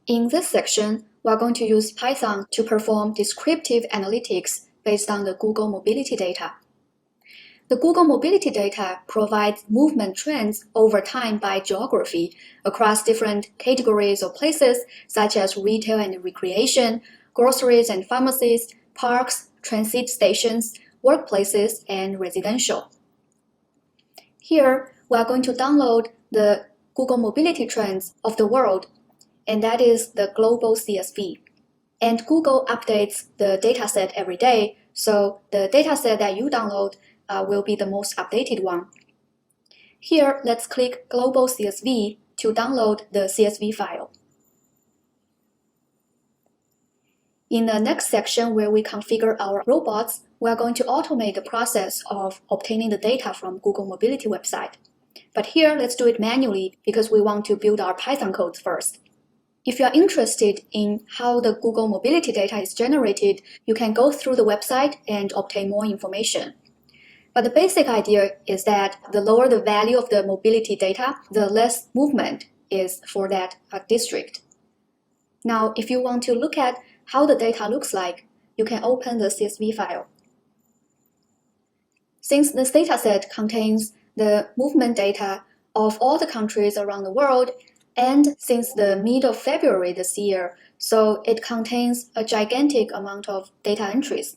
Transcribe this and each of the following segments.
In this section, we're going to use Python to perform descriptive analytics based on the Google mobility data. The Google mobility data provides movement trends over time by geography across different categories or places such as retail and recreation, groceries and pharmacies, parks, transit stations, workplaces, and residential. Here, we are going to download the Google mobility trends of the world, and that is the global CSV. And Google updates the dataset every day, so the dataset that you download will be the most updated one. Here, let's click Global CSV to download the CSV file. In the next section where we configure our robots, we are going to automate the process of obtaining the data from Google Mobility website. But here, let's do it manually because we want to build our Python codes first. If you are interested in how the Google Mobility data is generated, you can go through the website and obtain more information. But the basic idea is that the lower the value of the mobility data, the less movement is for that district. Now, if you want to look at how the data looks like, you can open the CSV file. Since this dataset contains the movement data of all the countries around the world, and since the mid of February this year, so it contains a gigantic amount of data entries.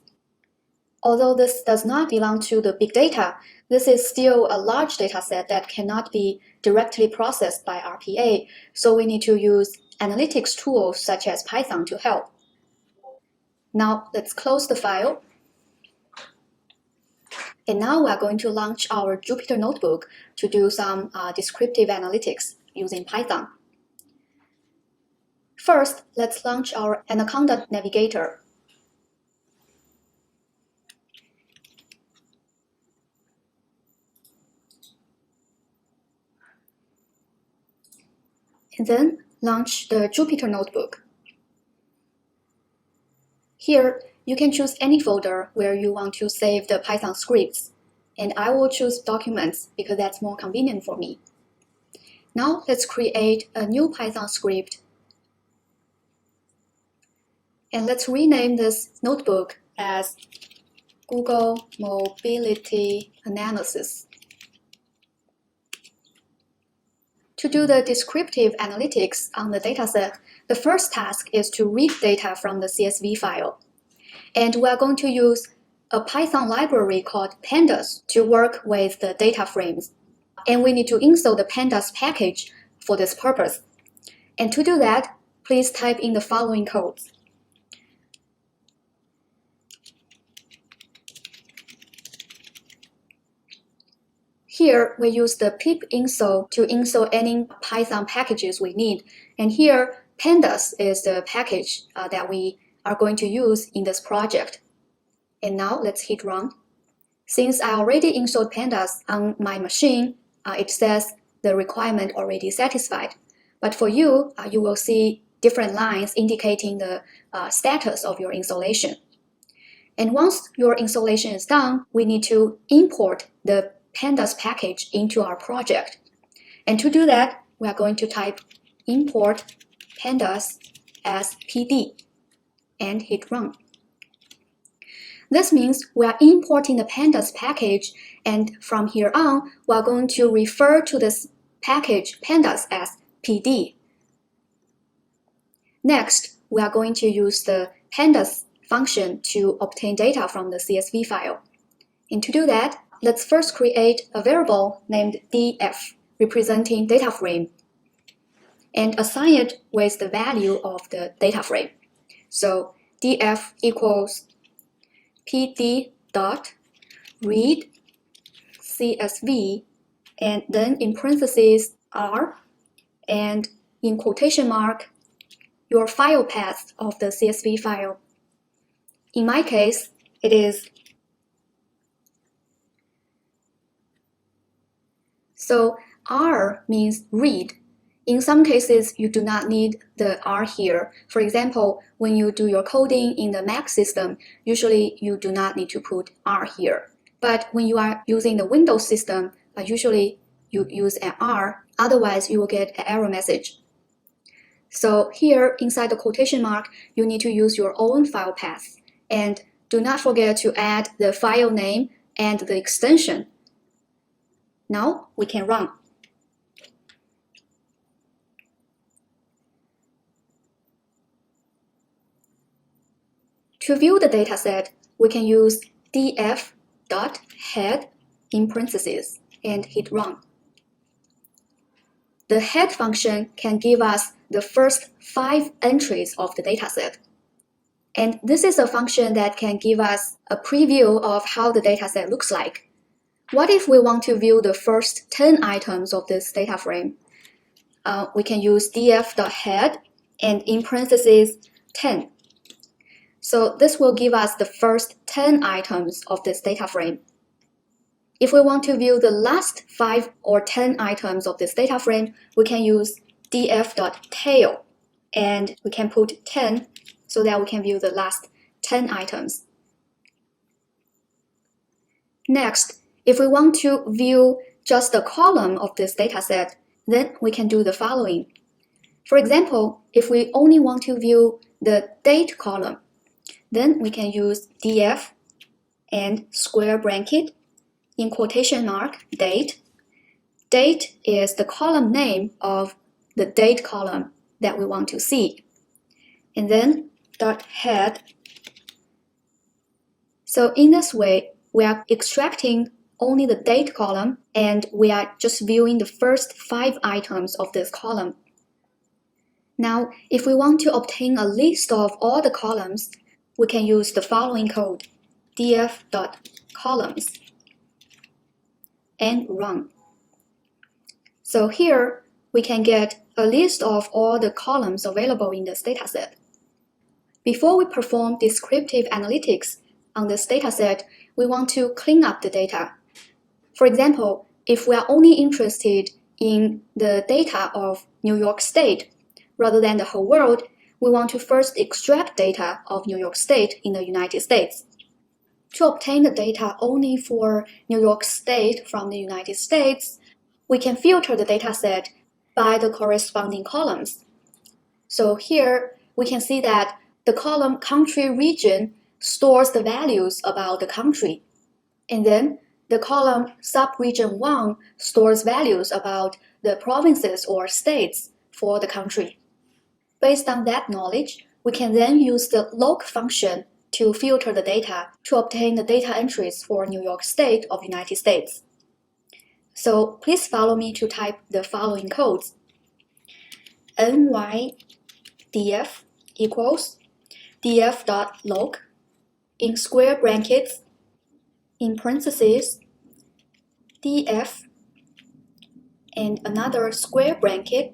Although this does not belong to the big data, this is still a large dataset that cannot be directly processed by RPA, so we need to use analytics tools such as Python to help. Now let's close the file. And now we're going to launch our Jupyter notebook to do some descriptive analytics using Python. First, let's launch our Anaconda Navigator. And then launch the Jupyter notebook. Here, you can choose any folder where you want to save the Python scripts, and I will choose Documents because that's more convenient for me. Now let's create a new Python script, and let's rename this notebook as Google Mobility Analysis. To do the descriptive analytics on the dataset, the first task is to read data from the CSV file. And we are going to use a Python library called pandas to work with the data frames. And we need to install the pandas package for this purpose. And to do that, please type in the following codes. Here, we use the pip install to install any Python packages we need. And here, pandas is the package that we are going to use in this project. And now let's hit run. Since I already installed pandas on my machine, it says the requirement already satisfied. But for you, you will see different lines indicating the status of your installation. And once your installation is done, we need to import the pandas package into our project. And to do that, we are going to type import pandas as PD and hit run. This means we are importing the pandas package, and from here on, we are going to refer to this package pandas as PD. Next, we are going to use the pandas function to obtain data from the CSV file. And to do that, let's first create a variable named df, representing data frame, and assign it with the value of the data frame. So df equals pd dot read CSV, and then in parentheses r, and in quotation mark, your file path of the CSV file. In my case, it is. So R means read. In some cases, you do not need the R here. For example, when you do your coding in the Mac system, usually you do not need to put R here. But when you are using the Windows system, usually you use an R, otherwise you will get an error message. So here, inside the quotation mark, you need to use your own file path. And do not forget to add the file name and the extension. Now we can run. To view the dataset, we can use df.head in parentheses and hit run. The head function can give us the first 5 entries of the dataset. And this is a function that can give us a preview of how the dataset looks like. What if we want to view the first 10 items of this data frame? We can use df.head and in parentheses 10. So this will give us the first 10 items of this data frame. If we want to view the last 5 or 10 items of this data frame, we can use df.tail and we can put 10 so that we can view the last 10 items. Next, if we want to view just the column of this dataset, then we can do the following. For example, if we only want to view the date column, then we can use df and square bracket in quotation mark date. Date is the column name of the date column that we want to see. And then .head. So in this way, we are extracting only the date column and we are just viewing the first 5 items of this column. Now, if we want to obtain a list of all the columns, we can use the following code, df.columns, and run. So here, we can get a list of all the columns available in this dataset. Before we perform descriptive analytics on this dataset, we want to clean up the data. For example, if we are only interested in the data of New York State rather than the whole world, we want to first extract data of New York State in the United States. To obtain the data only for New York State from the United States, we can filter the dataset by the corresponding columns. So here, we can see that the column country region stores the values about the country. And then the column subregion 1 stores values about the provinces or states for the country. Based on that knowledge, we can then use the log function to filter the data to obtain the data entries for New York State of United States. So please follow me to type the following codes. nydf equals df.log in square brackets, in parentheses, df and another square bracket,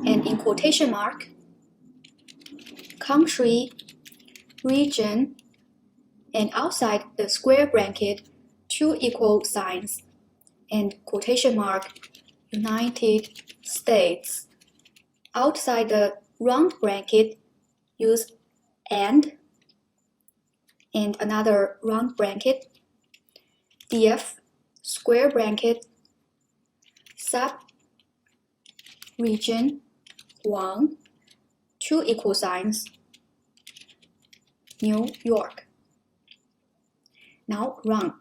and in quotation mark, country, region, and outside the square bracket, 2 equal signs, and quotation mark, United States. Outside the round bracket, use and another round bracket, df, square bracket, sub, region, 1, 2 equal signs, New York. Now run.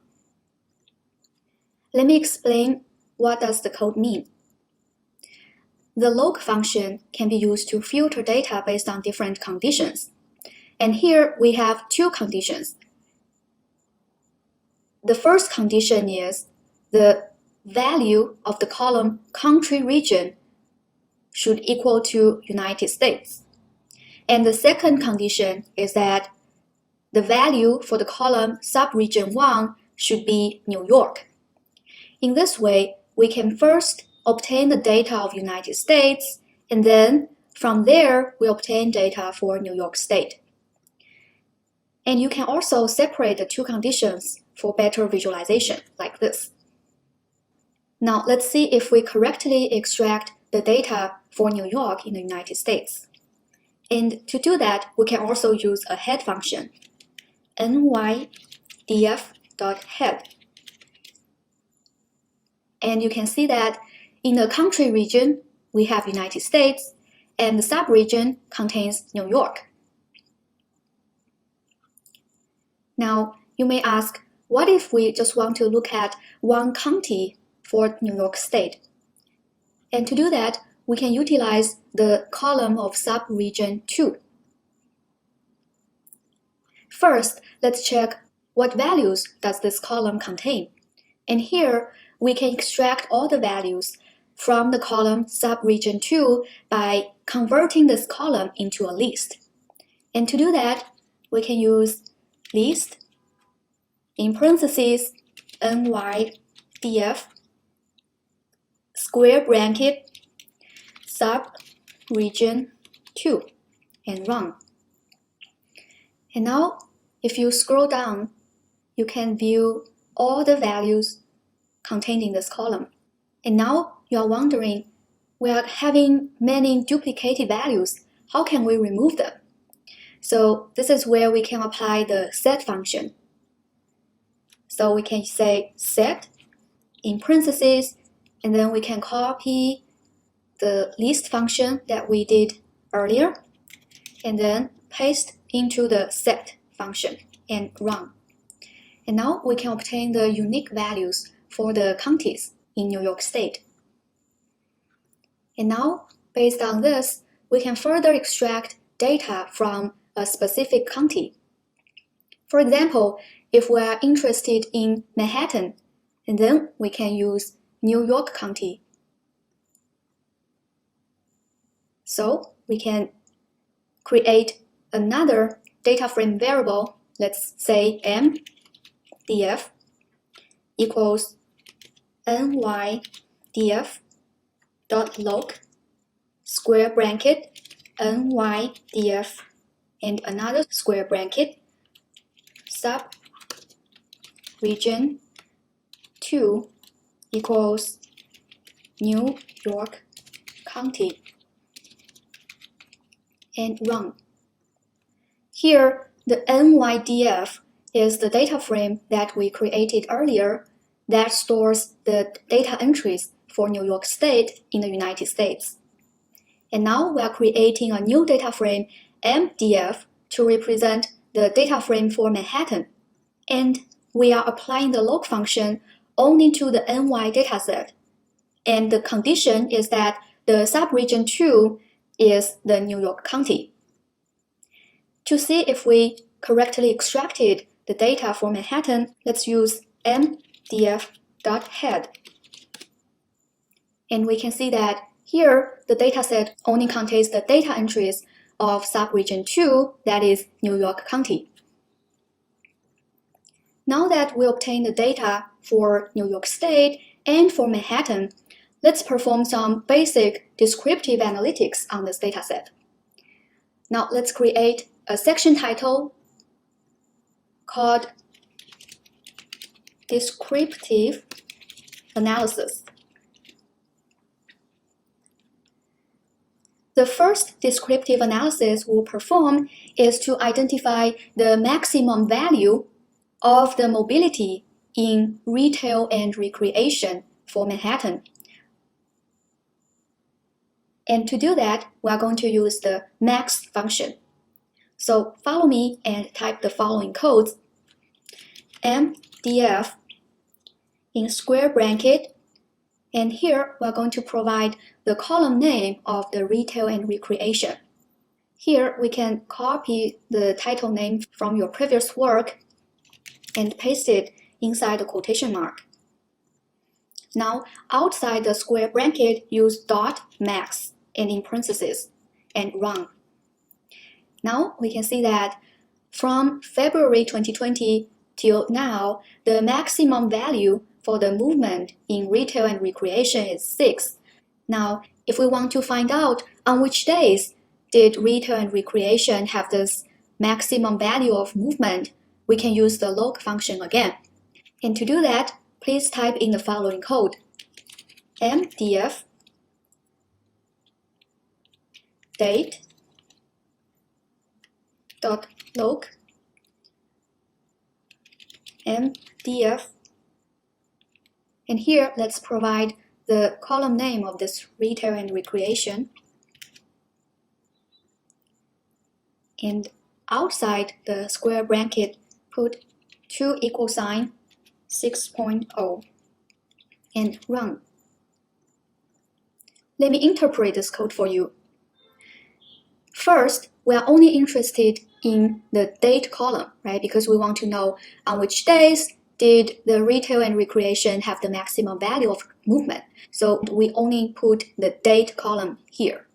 Let me explain what does the code mean. The log function can be used to filter data based on different conditions. And here we have 2 conditions. The first condition is the value of the column country region should equal to United States. And the second condition is that the value for the column subregion 1 should be New York. In this way, we can first obtain the data of United States, and then from there, we obtain data for New York State. And you can also separate the 2 conditions for better visualization, like this. Now, let's see if we correctly extract the data for New York in the United States. And to do that, we can also use a head function, nydf.head. And you can see that in the country region, we have United States, and the subregion contains New York. Now, you may ask, what if we just want to look at one county for New York State? And to do that, we can utilize the column of subregion 2. First, let's check what values does this column contain. And here, we can extract all the values from the column subregion 2 by converting this column into a list. And to do that, we can use list in parentheses nydf square bracket subregion 2 and run. And now, if you scroll down, you can view all the values contained in this column. And now you are wondering, we are having many duplicated values. How can we remove them? So this is where we can apply the set function. So we can say set in parentheses, and then we can copy the list function that we did earlier, and then paste into the set function and run. And now we can obtain the unique values for the counties in New York State. And now, based on this, we can further extract data from a specific county. For example, if we are interested in Manhattan, and then we can use New York County. So we can create another data frame variable, let's say mdf equals nydf.log square bracket nydf and another square bracket subregion 2 equals New York County and run. Here, the nydf is the data frame that we created earlier that stores the data entries for New York State in the United States. And now we are creating a new data frame, mdf, to represent the data frame for Manhattan. And we are applying the log function only to the NY dataset. And the condition is that the subregion 2 is the New York County. To see if we correctly extracted the data for Manhattan, let's use mdf.head. And we can see that here, the dataset only contains the data entries of subregion 2, that is New York County. Now that we obtain the data for New York State and for Manhattan, let's perform some basic descriptive analytics on this dataset. Now let's create a section title called Descriptive Analysis. The first descriptive analysis we'll perform is to identify the maximum value of the mobility in retail and recreation for Manhattan. And to do that, we are going to use the max function. So follow me and type the following codes. mdf in square bracket, and here we're going to provide the column name of the retail and recreation. Here we can copy the title name from your previous work and paste it inside the quotation mark. Now, outside the square bracket, use .max and in parentheses and run. Now we can see that from February 2020 till now, the maximum value for the movement in retail and recreation is 6. Now, if we want to find out on which days did retail and recreation have this maximum value of movement, we can use the log function again. And to do that, please type in the following code. mdf date.log mdf, and here let's provide the column name of this retail and recreation. and outside the square bracket, put 2 equal sign 6.0 and run. Let me interpret this code for you. First, we are only interested in the date column, right? Because we want to know on which days did the retail and recreation have the maximum value of movement. So we only put the date column here.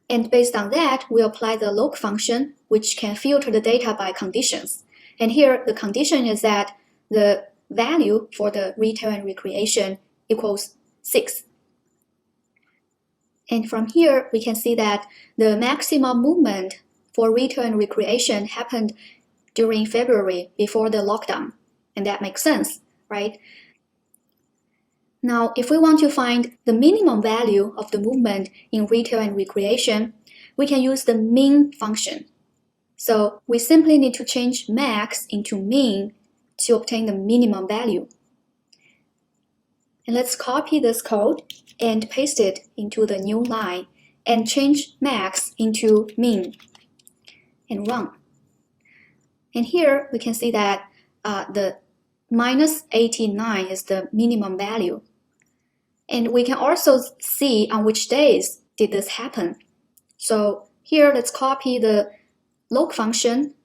And based on that, we apply the log function, which can filter the data by conditions. And here, the condition is that the value for the retail and recreation equals 6. And from here, we can see that the maximum movement for retail and recreation happened during February before the lockdown. And that makes sense, right? Now, if we want to find the minimum value of the movement in retail and recreation, we can use the min function. So we simply need to change max into min to obtain the minimum value. And let's copy this code and paste it into the new line and change max into min and run. And here we can see that the minus 89 is the minimum value. And we can also see on which days did this happen. So here, let's copy the log function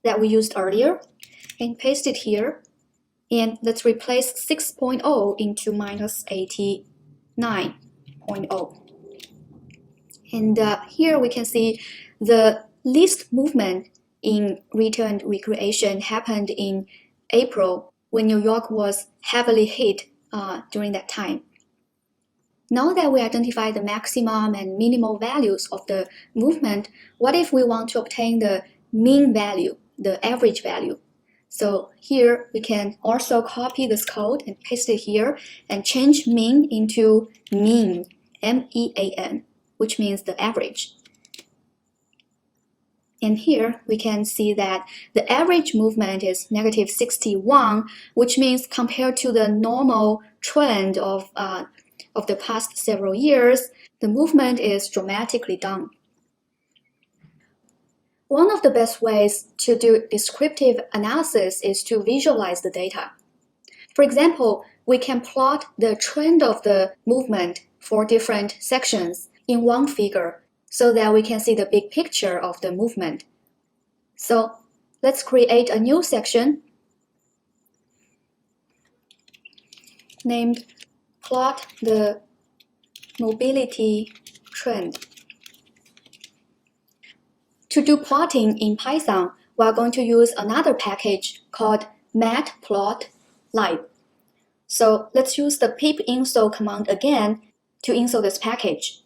that we used earlier and paste it here. And let's replace 6.0 into minus 89.0. And here we can see the least movement in retail and recreation happened in April when New York was heavily hit during that time. Now that we identify the maximum and minimal values of the movement, what if we want to obtain the mean value, the average value? So here we can also copy this code and paste it here and change min into mean, M-E-A-N, which means the average. And here we can see that the average movement is negative 61, which means compared to the normal trend of the past several years, the movement is dramatically down. One of the best ways to do descriptive analysis is to visualize the data. For example, we can plot the trend of the movement for different sections in one figure so that we can see the big picture of the movement. So let's create a new section named Plot the Mobility Trend. To do plotting in Python, we are going to use another package called matplotlib. So let's use the pip install command again to install this package.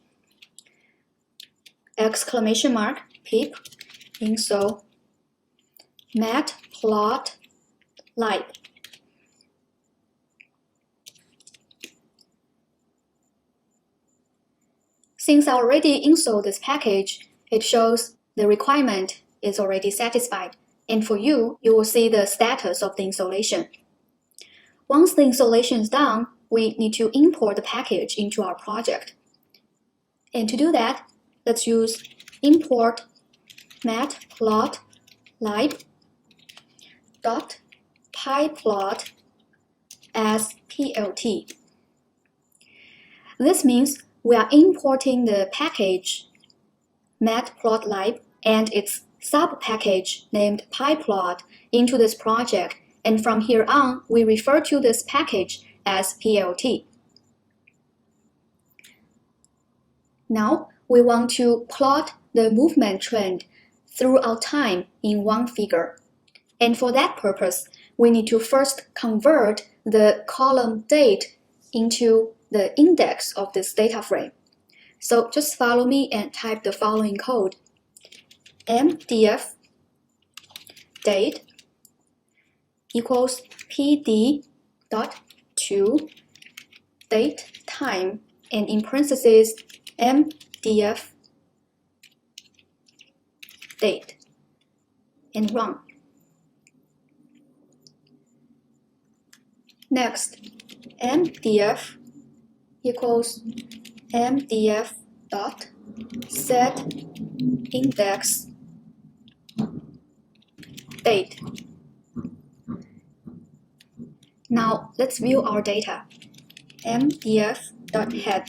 Exclamation mark pip install matplotlib. Since I already installed this package, it shows the requirement is already satisfied. And for you, you will see the status of the installation. Once the installation is done, we need to import the package into our project. And to do that, let's use import matplotlib.pyplot as plt. This means we are importing the package matplotlib and its sub-package named pyplot into this project, and from here on, we refer to this package as plt. Now, we want to plot the movement trend throughout time in one figure. And for that purpose, we need to first convert the column date into the index of this data frame. So just follow me and type the following code. mdf date equals pd dot to date time, and in parentheses mdf date, and run. Next, mdf equals mdf dot set index date. Now let's view our data. mdf.head.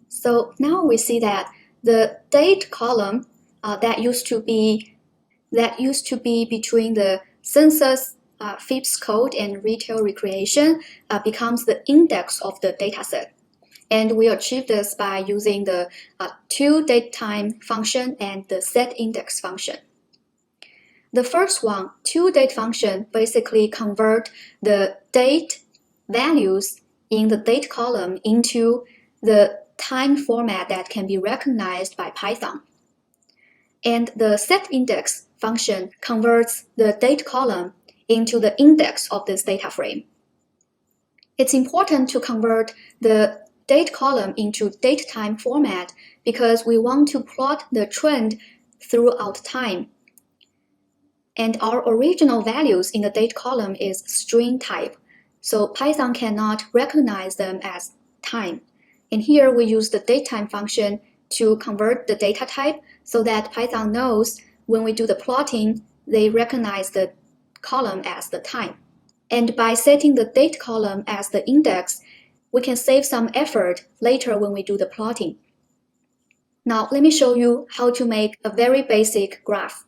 So now we see that the date column that used to be between the census, FIPS code, and retail recreation becomes the index of the dataset. And we achieve this by using the toDateTime function and the setIndex function. The first one, toDate function, basically convert the date values in the date column into the time format that can be recognized by Python. And the setIndex function converts the date column into the index of this data frame. It's important to convert the date column into datetime format because we want to plot the trend throughout time. And our original values in the date column is string type, so Python cannot recognize them as time. And here we use the datetime function to convert the data type so that Python knows when we do the plotting, they recognize the column as the time. And by setting the date column as the index, we can save some effort later when we do the plotting. Now let me show you how to make a very basic graph.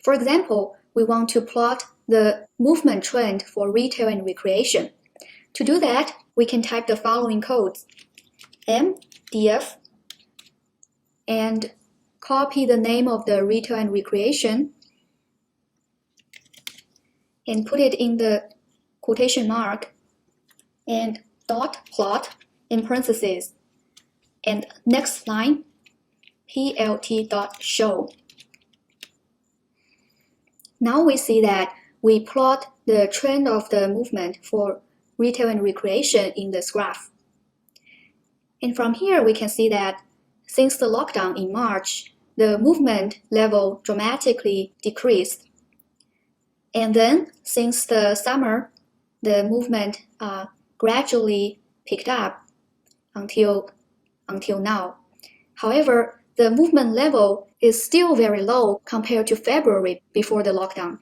For example, we want to plot the movement trend for retail and recreation. To do that, we can type the following codes: mdf, and copy the name of the retail and recreation, and put it in the quotation mark, and dot plot in parentheses, and next line, plt.show. Now we see that we plot the trend of the movement for retail and recreation in this graph. And from here, we can see that since the lockdown in March, the movement level dramatically decreased. And then, since the summer, the movement gradually picked up until now. However, the movement level is still very low compared to February before the lockdown.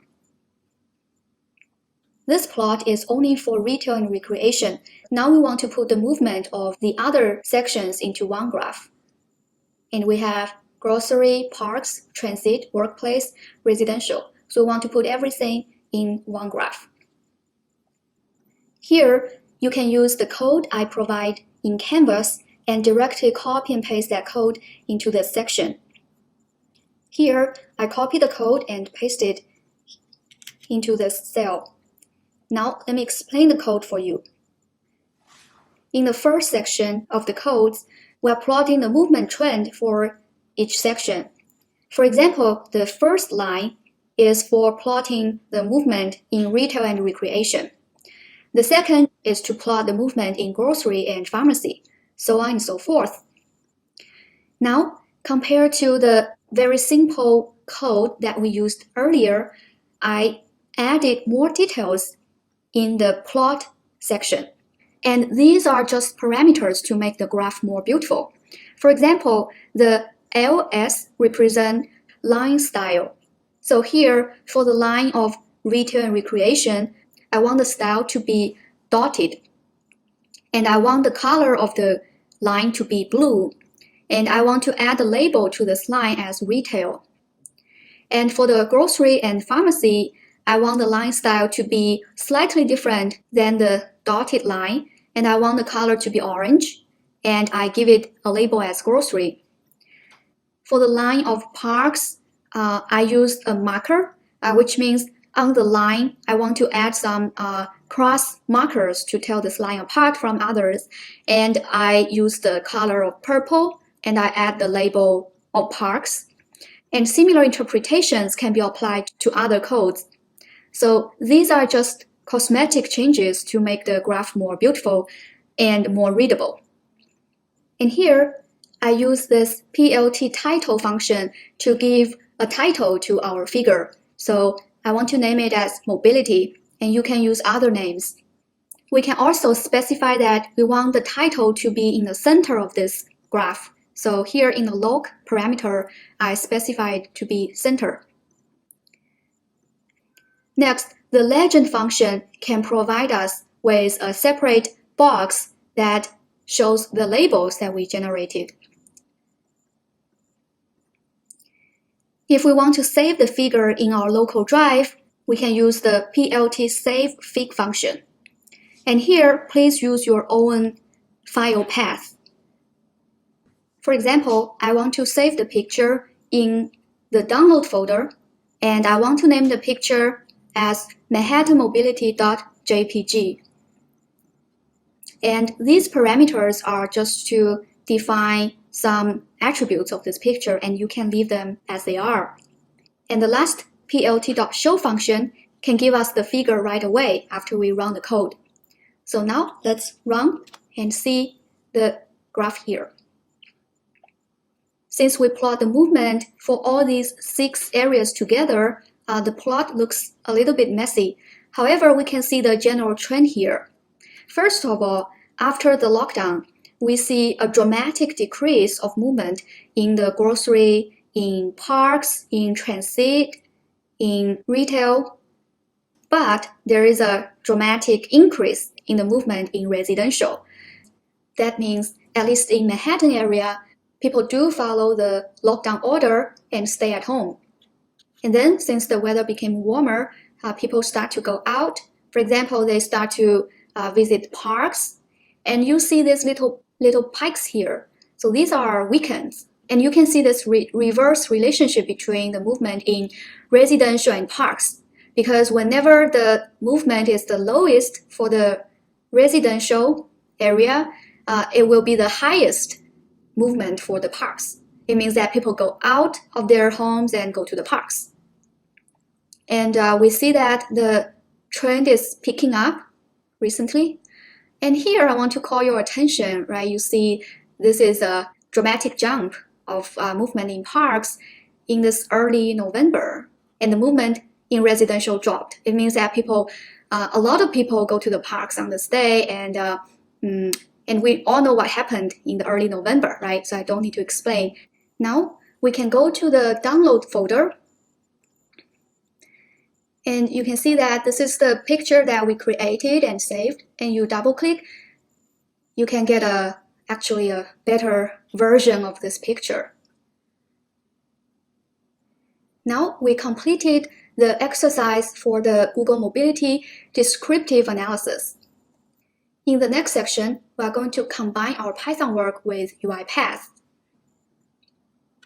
This plot is only for retail and recreation. Now we want to put the movement of the other sections into one graph. And we have grocery, parks, transit, workplace, residential. So we want to put everything in one graph. Here, you can use the code I provide in Canvas and directly copy and paste that code into this section. Here, I copy the code and paste it into this cell. Now, let me explain the code for you. In the first section of the codes, we are plotting the movement trend for each section. For example, the first line is for plotting the movement in retail and recreation. The second is to plot the movement in grocery and pharmacy, so on and so forth. Now, compared to the very simple code that we used earlier, I added more details in the plot section. And these are just parameters to make the graph more beautiful. For example, the LS represent line style. So here, for the line of retail and recreation, I want the style to be dotted. And I want the color of the line to be blue. And I want to add a label to this line as retail. And for the grocery and pharmacy, I want the line style to be slightly different than the dotted line, and I want the color to be orange, and I give it a label as grocery. For the line of parks, I used a marker, which means on the line, I want to add some cross markers to tell this line apart from others, and I use the color of purple, and I add the label of parks. And similar interpretations can be applied to other codes. So these are just cosmetic changes to make the graph more beautiful and more readable. And here, I use this PLT title function to give a title to our figure. So I want to name it as mobility, and you can use other names. We can also specify that we want the title to be in the center of this graph. So here in the log parameter, I specified to be center. Next, the legend function can provide us with a separate box that shows the labels that we generated. If we want to save the figure in our local drive, we can use the plt save fig function. And here, please use your own file path. For example, I want to save the picture in the download folder, and I want to name the picture as manhattanmobility.jpg. And these parameters are just to define some attributes of this picture, and you can leave them as they are. And the last plt.show function can give us the figure right away after we run the code. So now let's run and see the graph here. Since we plot the movement for all these 6 areas together, the plot looks a little bit messy. However, we can see the general trend here. First of all, after the lockdown, we see a dramatic decrease of movement in the grocery, in parks, in transit, in retail. But there is a dramatic increase in the movement in residential. That means, at least in Manhattan area, people do follow the lockdown order and stay at home. And then, since the weather became warmer, people start to go out. For example, they start to visit parks. And you see these little pikes here. So these are weekends. And you can see this reverse relationship between the movement in residential and parks. Because whenever the movement is the lowest for the residential area, it will be the highest movement for the parks. It means that people go out of their homes and go to the parks. And we see that the trend is picking up recently. And here I want to call your attention, right? You see this is a dramatic jump of movement in parks in this early November. And the movement in residential dropped. It means that a lot of people go to the parks on this day, and we all know what happened in the early November, right? So I don't need to explain. Now we can go to the download folder. And you can see that this is the picture that we created and saved. And you double click, you can get actually a better version of this picture. Now we completed the exercise for the Google Mobility descriptive analysis. In the next section, we are going to combine our Python work with UiPath.